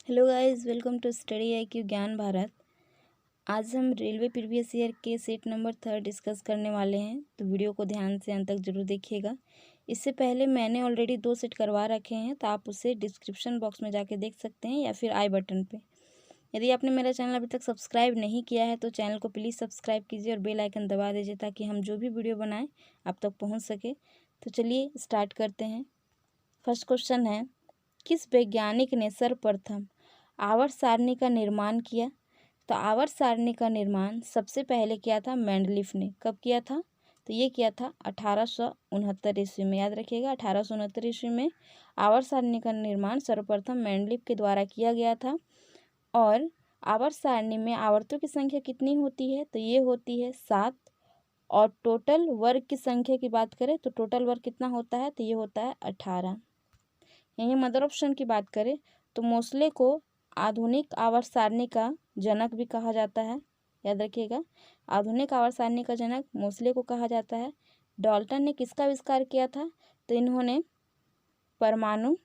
Hello guys, welcome to study IQ Gyan Bharat. आज हम railway previous year के सेट नंबर 3 डिस्कस करने वाले हैं, तो वीडियो को ध्यान से अंत तक जरूर देखिएगा। इससे पहले मैंने ऑलरेडी 2 सेट करवा रखे हैं, तो आप उसे डिस्क्रिप्शन बॉक्स में जाके देख सकते हैं या फिर आई बटन पे। यदि आपने मेरा चैनल अभी तक सब्सक्राइब नहीं किया है तो चैनल को प्लीज़ सब्सक्राइब कीजिए और बेल आइकन दबा दीजिए ताकि हम जो भी वीडियो बनाएं आप तक पहुँच सके। तो चलिए स्टार्ट करते हैं। फर्स्ट क्वेश्चन है, किस वैज्ञानिक ने सर्वप्रथम आवर्त सारणी का निर्माण किया? तो आवर्त सारणी का निर्माण सबसे पहले किया था मेंडलीफ ने। कब किया था? तो ये किया था 1869 ईस्वी में। याद रखिएगा, 1869 ईस्वी में आवर्त सारणी का निर्माण सर्वप्रथम मेंडलीफ के द्वारा किया गया था। और आवर्त सारणी में आवर्तों की संख्या कितनी होती है? तो ये होती है 7। और टोटल वर्ग की संख्या की बात करें तो टोटल वर्ग कितना होता है? तो ये होता है 18। यहीं मदर ऑप्शन की बात करें तो मोसले को आधुनिक आवर्त सारणी का जनक भी कहा जाता है। याद रखिएगा, आधुनिक आवर्त सारणी का जनक मोसले को कहा जाता है। डाल्टन ने किसका आविष्कार किया था? तो इन्होंने परमाणु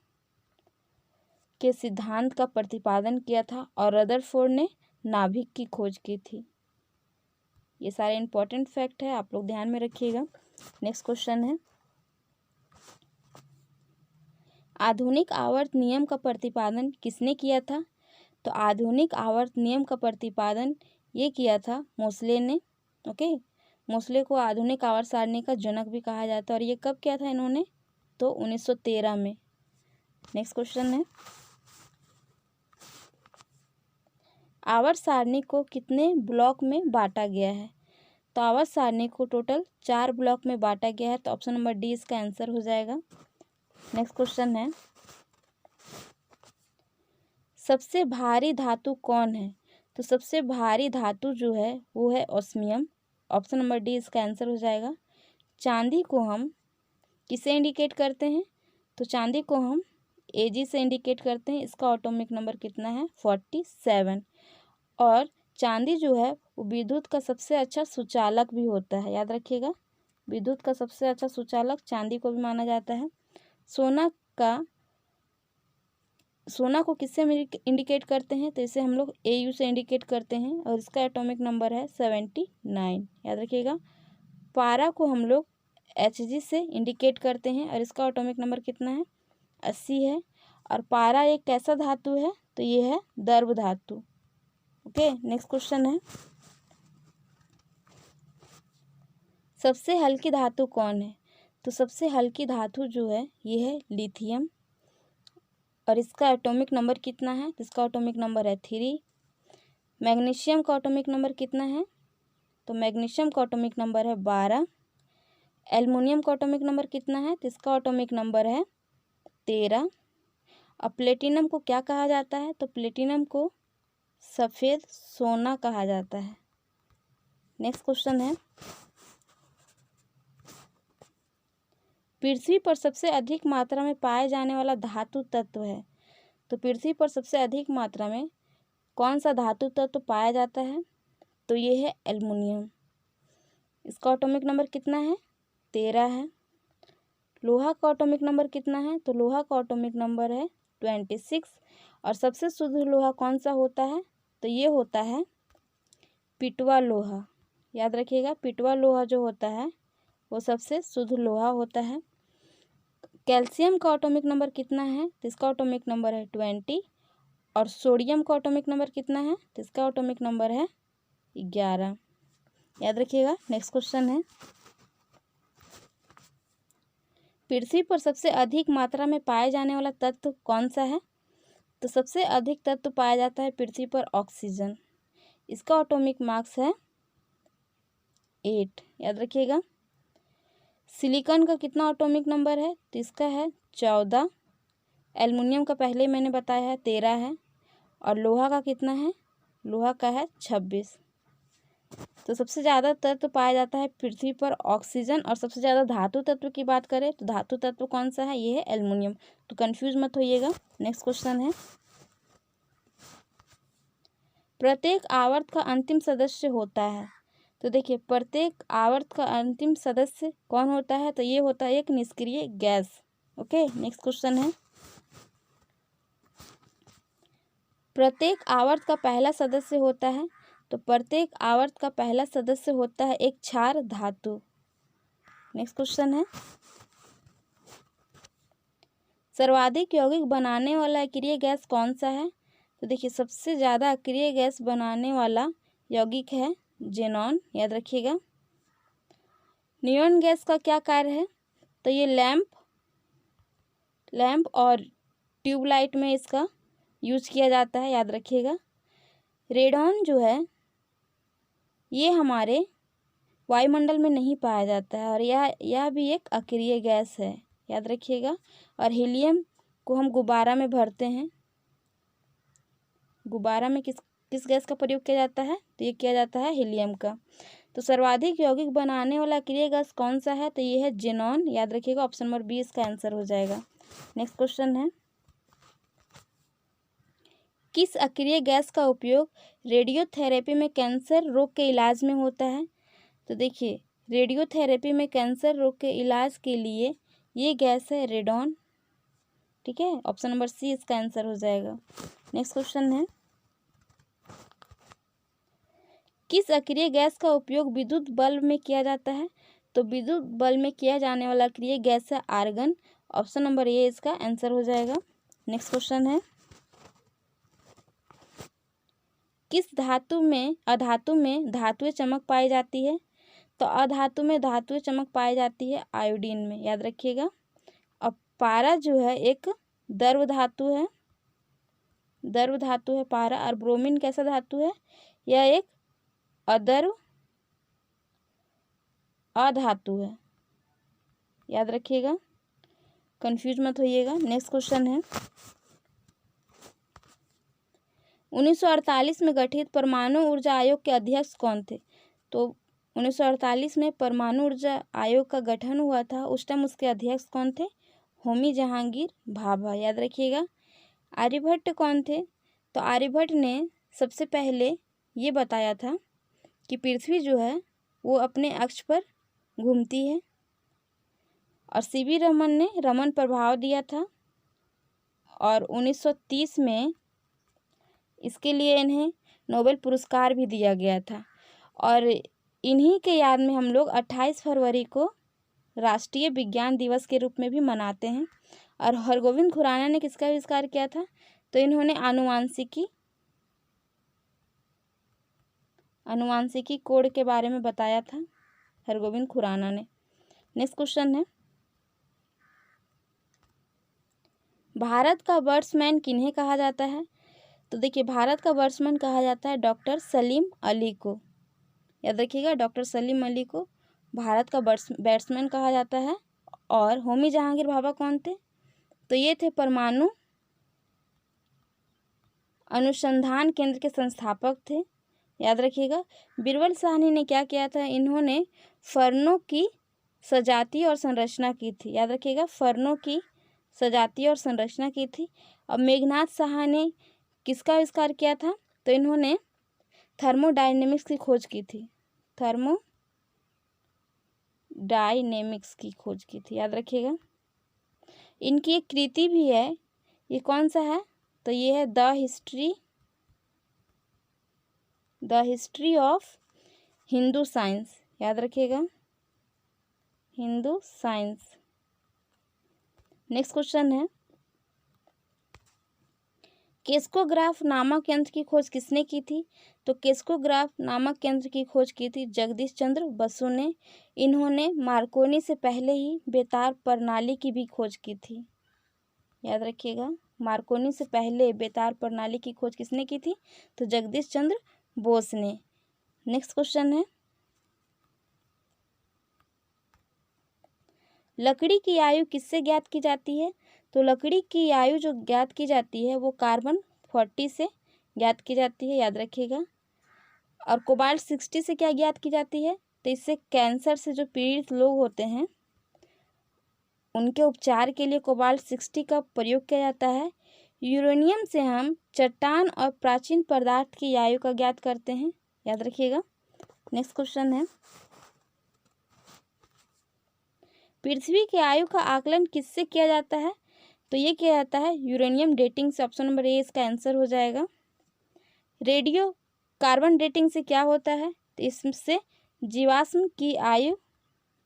के सिद्धांत का प्रतिपादन किया था और रदरफोर्ड ने नाभिक की खोज की थी। ये सारे इंपॉर्टेंट फैक्ट है, आप लोग ध्यान में रखिएगा। नेक्स्ट क्वेश्चन है, आधुनिक आवर्त नियम का प्रतिपादन किसने किया था? तो आधुनिक आवर्त नियम का प्रतिपादन ये किया था मोसले ने। ओके, मोसले को आधुनिक आवर्त सारणी का जनक भी कहा जाता है और ये कब किया था इन्होंने? तो 1913 में। नेक्स्ट क्वेश्चन है, आवर्त सारणी को कितने ब्लॉक में बांटा गया है? तो आवर्त सारणी को टोटल 4 ब्लॉक में बांटा गया है, तो ऑप्शन नंबर डी इसका आंसर हो जाएगा। नेक्स्ट क्वेश्चन है, सबसे भारी धातु कौन है? तो सबसे भारी धातु जो है वो है ऑस्मियम। ऑप्शन नंबर डी इसका आंसर हो जाएगा। चांदी को हम किसे इंडिकेट करते हैं? तो चांदी को हम Ag से इंडिकेट करते हैं। इसका एटॉमिक नंबर कितना है? 47। और चांदी जो है वो विद्युत का सबसे अच्छा सुचालक भी होता है। याद रखिएगा, विद्युत का सबसे अच्छा सुचालक चांदी को भी माना जाता है। सोना को किससे इंडिकेट करते हैं? तो इसे हम लोग Au से इंडिकेट करते हैं और इसका एटॉमिक नंबर है 79। याद रखिएगा, पारा को हम लोग Hg से इंडिकेट करते हैं और इसका एटॉमिक नंबर कितना है? 80 है। और पारा एक कैसा धातु है? तो ये है द्रव धातु। ओके, नेक्स्ट क्वेश्चन है, सबसे हल्की धातु कौन है? तो सबसे हल्की धातु जो है ये है लिथियम और इसका एटॉमिक नंबर कितना है? तो इसका एटॉमिक नंबर है 3। मैग्नीशियम का एटॉमिक नंबर कितना है? तो मैग्नीशियम का एटॉमिक नंबर है 12। एल्युमिनियम का एटॉमिक नंबर कितना है? तो इसका एटॉमिक नंबर है 13। अब प्लेटिनम को क्या कहा जाता है? तो प्लेटिनम को सफ़ेद सोना कहा जाता है। नेक्स्ट क्वेश्चन है, पृथ्वी पर सबसे अधिक मात्रा में पाए जाने वाला धातु तत्व है। तो पृथ्वी पर सबसे अधिक मात्रा में कौन सा धातु तत्व पाया जाता है? तो ये है एल्युमिनियम। इसका एटॉमिक नंबर कितना है? 13 है। लोहा का एटॉमिक नंबर कितना है? तो लोहा का एटॉमिक नंबर है 26। और सबसे शुद्ध लोहा कौन सा होता है? तो ये होता है पिटवा लोहा। याद रखिएगा, पिटवा लोहा जो होता है वो सबसे शुद्ध लोहा होता है। कैल्शियम का एटॉमिक नंबर कितना है? तो इसका एटॉमिक नंबर है 20। और सोडियम का एटॉमिक नंबर कितना है? तो इसका एटॉमिक नंबर है 11। याद रखिएगा। नेक्स्ट क्वेश्चन है, पृथ्वी पर सबसे अधिक मात्रा में पाए जाने वाला तत्व कौन सा है? तो सबसे अधिक तत्व पाया जाता है पृथ्वी पर ऑक्सीजन। इसका एटॉमिक मास है 8। याद रखिएगा। सिलिकॉन का कितना एटॉमिक नंबर है? तो इसका है 14। एल्युमिनियम का पहले ही मैंने बताया है 13 है। और लोहा का कितना है? लोहा का है 26। तो सबसे ज़्यादा तत्व पाया जाता है पृथ्वी पर ऑक्सीजन। और सबसे ज़्यादा धातु तत्व की बात करें तो धातु तत्व कौन सा है? ये है एल्युमिनियम। तो कंफ्यूज मत होइएगा। नेक्स्ट क्वेश्चन है, प्रत्येक आवर्त का अंतिम सदस्य होता है। तो देखिए, प्रत्येक आवर्त का अंतिम सदस्य कौन होता है? तो ये होता है एक निष्क्रिय गैस। ओके, नेक्स्ट क्वेश्चन है, प्रत्येक आवर्त का पहला सदस्य होता है, तो प्रत्येक आवर्त का पहला सदस्य होता है एक क्षार धातु। नेक्स्ट क्वेश्चन है, सर्वाधिक यौगिक बनाने वाला अक्रिय गैस कौन सा है? तो देखिए सबसे ज़्यादा अक्रिय गैस बनाने वाला यौगिक है जेनॉन, याद रखिएगा। नियॉन गैस का क्या कार्य है? तो ये लैंप और ट्यूबलाइट में इसका यूज किया जाता है, याद रखिएगा। रेडॉन जो है ये हमारे वायुमंडल में नहीं पाया जाता है और यह भी एक अक्रिय गैस है, याद रखिएगा। और हीलियम को हम गुब्बारा में भरते हैं। गुब्बारा में किस गैस का प्रयोग किया जाता है? तो ये किया जाता है हीलियम का। तो सर्वाधिक यौगिक बनाने वाला अक्रिय गैस कौन सा है? तो ये है जेनॉन, याद रखिएगा। ऑप्शन नंबर बी इसका आंसर हो जाएगा। नेक्स्ट क्वेश्चन है, किस अक्रिय गैस का उपयोग रेडियोथेरेपी में कैंसर रोग के इलाज में होता है? तो देखिए रेडियोथेरेपी में कैंसर रोग के इलाज के लिए ये गैस है रेडॉन, ठीक है। ऑप्शन नंबर सी इसका आंसर हो जाएगा। नेक्स्ट क्वेश्चन है, किस अक्रिय गैस का उपयोग विद्युत बल्ब में किया जाता है? तो विद्युत बल्ब में किया जाने वाला अक्रिय गैस है आर्गन। ऑप्शन नंबर ए इसका आंसर हो जाएगा। नेक्स्ट क्वेश्चन है, किस अधातु में धातुएं चमक पाई जाती है? तो अधातु में धातुएं चमक पाई जाती है आयोडीन में, याद रखिएगा। अब पारा जो है एक द्रव धातु है पारा। और ब्रोमीन कैसा धातु है? यह एक अद्रव अधातु है, याद रखिएगा, कंफ्यूज मत होइएगा। नेक्स्ट क्वेश्चन है, 1948 में गठित परमाणु ऊर्जा आयोग के अध्यक्ष कौन थे? तो 1948 में परमाणु ऊर्जा आयोग का गठन हुआ था, उस टाइम उसके अध्यक्ष कौन थे? होमी जहांगीर भाभा, याद रखिएगा। आर्यभट्ट कौन थे? तो आर्यभट्ट ने सबसे पहले ये बताया था कि पृथ्वी जो है वो अपने अक्ष पर घूमती है। और सीवी रमन ने रमन प्रभाव दिया था और 1930 में इसके लिए इन्हें नोबेल पुरस्कार भी दिया गया था। और इन्हीं के याद में हम लोग 28 फरवरी को राष्ट्रीय विज्ञान दिवस के रूप में भी मनाते हैं। और हरगोविंद खुराना ने किसका आविष्कार किया था? तो इन्होंने आनुवांशिकी कोड के बारे में बताया था, हरगोविंद खुराना ने। नेक्स्ट क्वेश्चन है, भारत का बर्ड्समैन किन्हें कहा जाता है? तो देखिए भारत का बर्ड्समैन कहा जाता है डॉक्टर सलीम अली को, याद रखिएगा। डॉक्टर सलीम अली को भारत का बैट्समैन कहा जाता है। और होमी जहांगीर भाभा कौन थे? तो ये थे परमाणु अनुसंधान केंद्र के संस्थापक थे, याद रखिएगा। बीरबल साहनी ने क्या किया था? इन्होंने फर्नों की सजाती और संरचना की थी, याद रखिएगा। फर्नों की सजाती और संरचना की थी। और मेघनाथ साहा ने किसका आविष्कार किया था? तो इन्होंने थर्मोडायनेमिक्स की खोज की थी, थर्मोडायनेमिक्स की खोज की थी, याद रखिएगा। इनकी एक कृति भी है, ये कौन सा है? तो ये है the history of Hindu science, याद रखिएगा, हिंदू साइंस। नेक्स्ट क्वेश्चन है, केस्कोग्राफ नामक यंत्र की खोज किसने की थी? तो केस्कोग्राफ नामक यंत्र की खोज की थी जगदीश चंद्र बसु ने। इन्होंने मार्कोनी से पहले ही बेतार प्रणाली की भी खोज की थी, याद रखिएगा। मार्कोनी से पहले बेतार प्रणाली की खोज किसने की थी? तो जगदीश चंद्र बोस ने। नेक्स्ट क्वेश्चन है, लकड़ी की आयु किससे ज्ञात की जाती है? तो लकड़ी की आयु जो ज्ञात की जाती है वो कार्बन 40 से ज्ञात की जाती है, याद रखिएगा। और कोबाल्ट 60 से क्या ज्ञात की जाती है? तो इससे कैंसर से जो पीड़ित लोग होते हैं उनके उपचार के लिए कोबाल्ट 60 का प्रयोग किया जाता है। यूरेनियम से हम चट्टान और प्राचीन पदार्थ की आयु का ज्ञात करते हैं, याद रखिएगा। नेक्स्ट क्वेश्चन है, पृथ्वी की आयु का आकलन किससे किया जाता है? तो ये किया जाता है यूरेनियम डेटिंग से। ऑप्शन नंबर ए इसका आंसर हो जाएगा। रेडियो कार्बन डेटिंग से क्या होता है? तो इससे जीवाश्म की आयु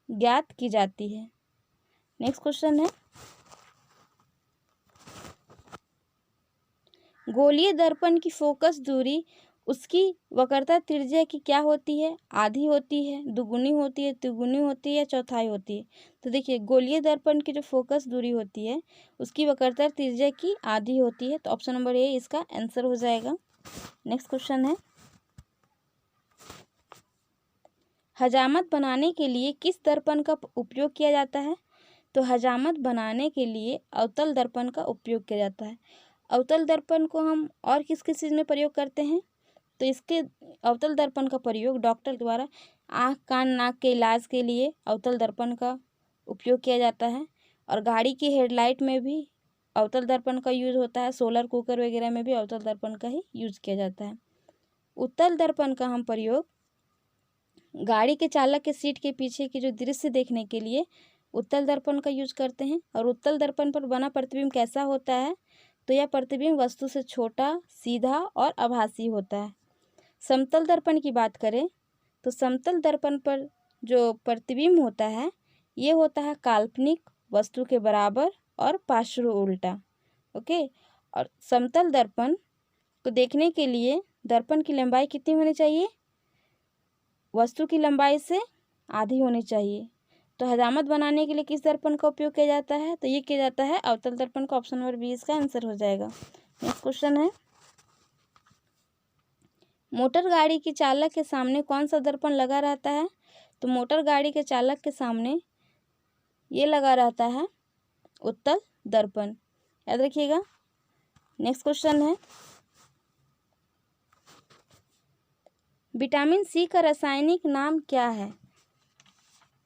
ज्ञात की जाती है। नेक्स्ट क्वेश्चन है, गोलीय दर्पण की फोकस दूरी उसकी वक्रता त्रिज्या की क्या होती है? आधी होती है, दुगुनी होती है, तिगुनी होती है, चौथाई होती है। तो देखिए गोलीय दर्पण की जो फोकस दूरी होती है उसकी वक्रता त्रिज्या की आधी होती है। तो ऑप्शन नंबर ए इसका आंसर हो जाएगा। नेक्स्ट क्वेश्चन है, हजामत बनाने के लिए किस दर्पण का उपयोग किया जाता है? तो हजामत बनाने के लिए अवतल दर्पण का उपयोग किया जाता है। अवतल दर्पण को हम और किस किस चीज़ में प्रयोग करते हैं? तो इसके अवतल दर्पण का प्रयोग डॉक्टर द्वारा आँख कान नाक के इलाज के लिए अवतल दर्पण का उपयोग किया जाता है। और गाड़ी की हेडलाइट में भी अवतल दर्पण का यूज होता है। सोलर कुकर वगैरह में भी अवतल दर्पण का ही यूज किया जाता है। उत्तल दर्पण का हम प्रयोग गाड़ी के चालक के सीट के पीछे की जो दृश्य देखने के लिए उत्तल दर्पण का यूज करते हैं। और उत्तल दर्पण पर बना प्रतिबिंब कैसा होता है? तो यह प्रतिबिंब वस्तु से छोटा, सीधा और आभासी होता है। समतल दर्पण की बात करें तो समतल दर्पण पर जो प्रतिबिंब होता है ये होता है काल्पनिक, वस्तु के बराबर और पार्श्व उल्टा। ओके। और समतल दर्पण को देखने के लिए दर्पण की लंबाई कितनी होनी चाहिए? वस्तु की लंबाई से आधी होनी चाहिए। तो हजामत बनाने के लिए किस दर्पण का उपयोग किया जाता है? तो ये किया जाता है अवतल दर्पण का। ऑप्शन नंबर बी इसका आंसर हो जाएगा। नेक्स्ट क्वेश्चन है, मोटर गाड़ी के चालक के सामने कौन सा दर्पण लगा रहता है? तो मोटर गाड़ी के चालक के सामने ये लगा रहता है उत्तल दर्पण, याद रखिएगा। नेक्स्ट क्वेश्चन है, विटामिन सी का रासायनिक नाम क्या है?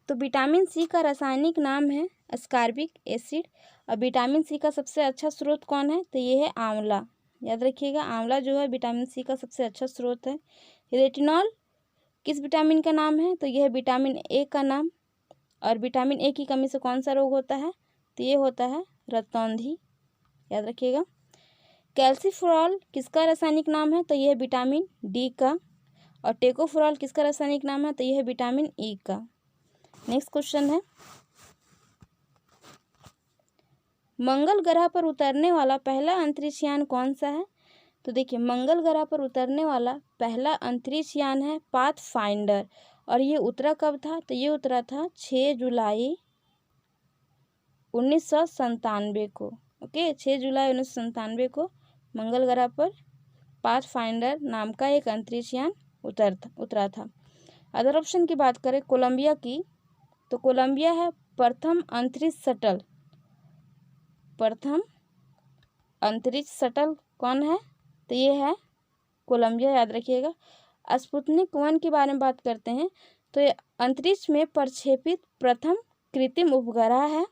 तो विटामिन सी का रासायनिक नाम है अस्कॉर्बिक एसिड। और विटामिन सी का सबसे अच्छा स्रोत कौन है? तो ये है आंवला, याद रखिएगा। आंवला जो है विटामिन सी का सबसे अच्छा स्रोत है। रेटिनॉल किस विटामिन का नाम है? तो यह है विटामिन ए का नाम। और विटामिन ए की कमी से कौन सा रोग होता है? तो ये होता है रतौंधी, याद रखिएगा। कैल्सीफेरॉल किसका रासायनिक नाम है? तो यह है विटामिन डी का। और टेकोफेरॉल किसका रासायनिक नाम है? तो यह है विटामिन ई का। नेक्स्ट क्वेश्चन है, मंगल ग्रह पर उतरने वाला पहला अंतरिक्ष यान कौन सा है? तो देखिए मंगल ग्रह पर उतरने वाला पहला अंतरिक्ष यान है पाथफाइंडर। और ये उतरा कब था? तो ये उतरा था 6 जुलाई 1997 को। ओके, 6 जुलाई 1997 को मंगल ग्रह पर पाथफाइंडर नाम का एक अंतरिक्ष यान उतरा था। अदर ऑप्शन की बात करें कोलंबिया की, तो कोलंबिया है प्रथम अंतरिक्ष शटल। प्रथम अंतरिक्ष शटल कौन है? तो ये है कोलंबिया, याद रखिएगा। स्पुतनिक 1 के बारे में बात करते हैं तो ये अंतरिक्ष में प्रक्षेपित प्रथम कृत्रिम उपग्रह है।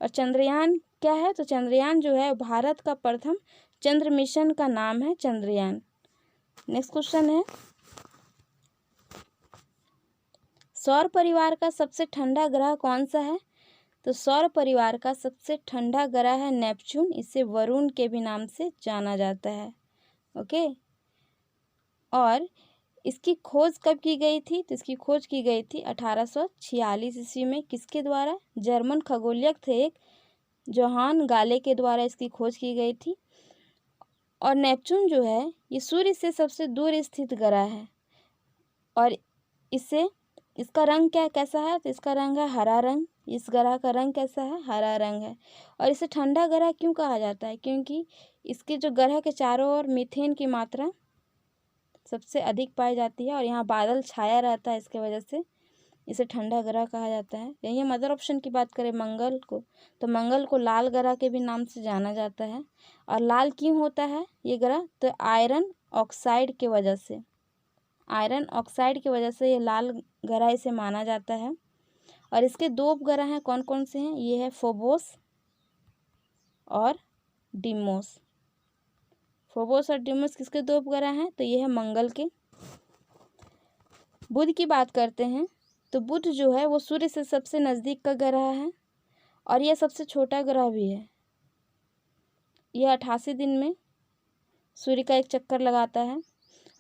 और चंद्रयान क्या है? तो चंद्रयान जो है भारत का प्रथम चंद्र मिशन का नाम है चंद्रयान। नेक्स्ट क्वेश्चन है, सौर परिवार का सबसे ठंडा ग्रह कौन सा है? तो सौर परिवार का सबसे ठंडा ग्रह है नेपच्यून। इसे वरुण के भी नाम से जाना जाता है। ओके। और इसकी खोज कब की गई थी? तो इसकी खोज की गई थी 1846 ईस्वी में। किसके द्वारा? जर्मन खगोलयक थे एक, जोहान गाले के द्वारा इसकी खोज की गई थी। और नेपच्यून जो है ये सूर्य से सबसे दूर स्थित ग्रह है। और इसका रंग कैसा है? तो इसका रंग है हरा रंग। इस ग्रह का रंग कैसा है? हरा रंग है। और इसे ठंडा ग्रह क्यों कहा जाता है? क्योंकि इसके जो ग्रह के चारों ओर मीथेन की मात्रा सबसे अधिक पाई जाती है और यहाँ बादल छाया रहता है, इसके वजह से इसे ठंडा ग्रह कहा जाता है। यही हम अदर ऑप्शन की बात करें मंगल को, तो मंगल को लाल ग्रह के भी नाम से जाना जाता है। और लाल क्यों होता है ये ग्रह? तो आयरन ऑक्साइड की वजह से, आयरन ऑक्साइड की वजह से ये लाल ग्रह इसे माना जाता है। और इसके 2 उपग्रह हैं, कौन कौन से हैं? ये है फोबोस और डिमोस। फोबोस और डिमोस किसके 2 उपग्रह हैं? तो ये है मंगल के। बुध की बात करते हैं तो बुध जो है वो सूर्य से सबसे नज़दीक का ग्रह है और यह सबसे छोटा ग्रह भी है। यह 88 दिन में सूर्य का एक चक्कर लगाता है।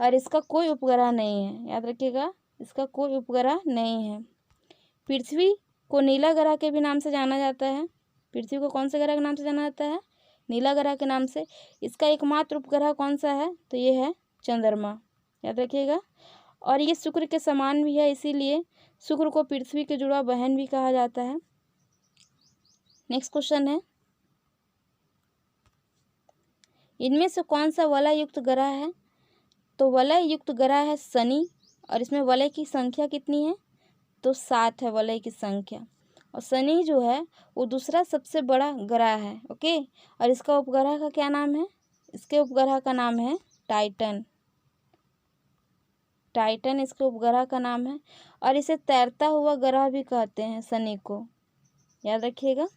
और इसका कोई उपग्रह नहीं है, याद रखिएगा, इसका कोई उपग्रह नहीं है। पृथ्वी को नीला ग्रह के भी नाम से जाना जाता है। पृथ्वी को कौन से ग्रह के नाम से जाना जाता है? नीला ग्रह के नाम से। इसका एकमात्र उपग्रह कौन सा है? तो ये है चंद्रमा, याद रखिएगा। और ये शुक्र के समान भी है, इसीलिए शुक्र को पृथ्वी के जुड़ा बहन भी कहा जाता है। नेक्स्ट क्वेश्चन है, इनमें से कौन सा वलय युक्त ग्रह है? तो वलय युक्त ग्रह है शनि, और इसमें वलय की संख्या कितनी है? तो 7 है वलय की संख्या। और शनि जो है वो दूसरा सबसे बड़ा ग्रह है, ओके। और इसका उपग्रह का क्या नाम है? इसके उपग्रह का नाम है टाइटन। टाइटन इसके उपग्रह का नाम है। और इसे तैरता हुआ ग्रह भी कहते हैं शनि को, याद रखिएगा।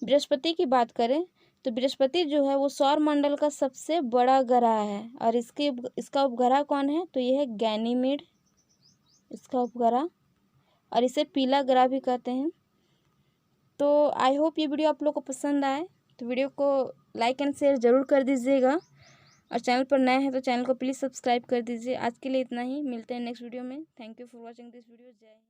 बृहस्पति की बात करें तो बृहस्पति जो है वो सौर मंडल का सबसे बड़ा ग्रह है। और इसका उपग्रह कौन है? तो ये है गैनीमेड, इसका उपग्रह। और इसे पीला ग्रह भी कहते हैं। तो आई होप ये वीडियो आप लोग को पसंद आए, तो वीडियो को लाइक एंड शेयर ज़रूर कर दीजिएगा। और चैनल पर नए हैं तो चैनल को प्लीज़ सब्सक्राइब कर दीजिए। आज के लिए इतना ही, मिलते हैं नेक्स्ट वीडियो में। Thank you for watching this video. जय हिंद।